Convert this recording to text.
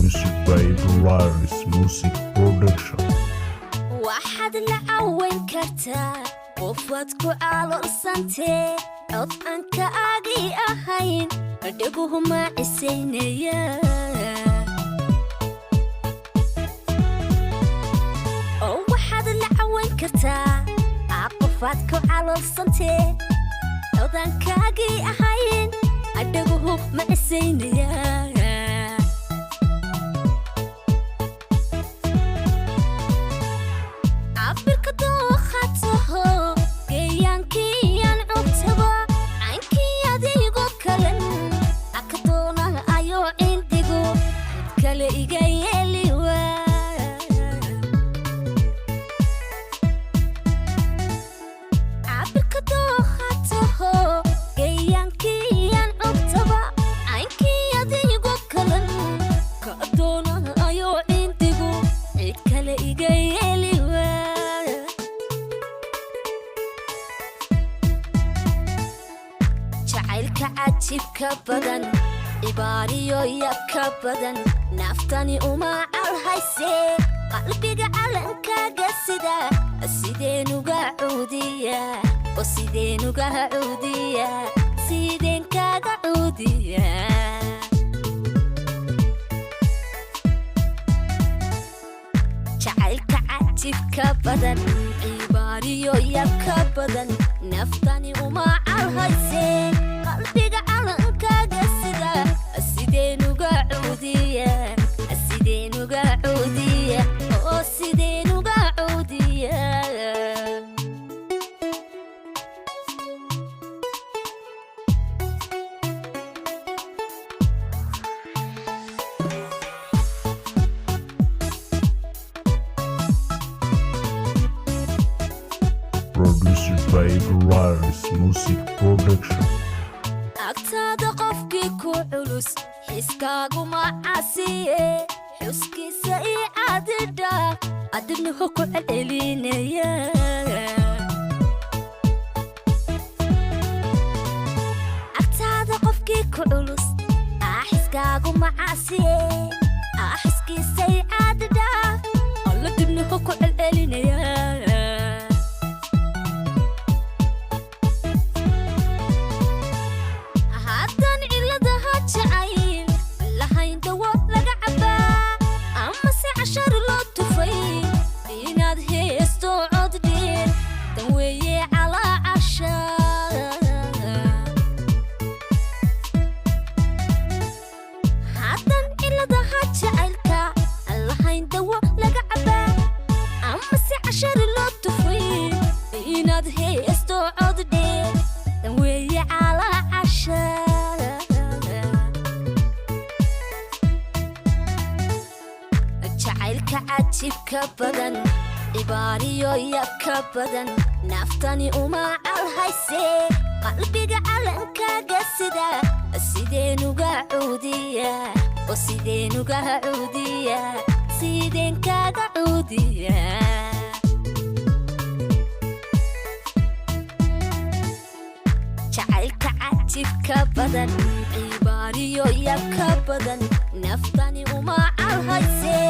Music by Polaris Music Production. waxaad la caawin kartaa qofaad ku caloolsantee cod aan ka agi ahayn adhaguhu ma cisaynaya waxaad la caawin kartaa qofaad ku caloolsantee cod aan ka agi ahayn adhaguhu ma cisaynaya عجيبك بدن عباريو يبك بدن نفتني وما عالهايسي قلبي قعلنك قسدا سيدين وقعودية وسيدين وقعودية سيدين كقعودية جعلك عجيبك بدن عباريو يبك بدن نفتني وما عالهايسي قلبي قعلنك قسدا السيدين وقعودية السيدين وقعودية السيدين وقعودية Produced by Polaris Music Production. agtaada qofkii ku culus xiskaagu ma casiye xuskiisa ii cadidha adibnuhu ku celcelinaya agtaada qofkii ku culus xiskaagu ma casiye xuskiisa ii cadidha adibnuhu ku celcelinaya عجيبك بدن عباريو يبك بدن نفتني وما عالهايسي قلبي قعلنك قسدا السيدين وقعودية وسيدين وقعودية سيدين كقعودية جعلك عجيبك بدن عباريو يبك بدن نفتني وما عالهايسي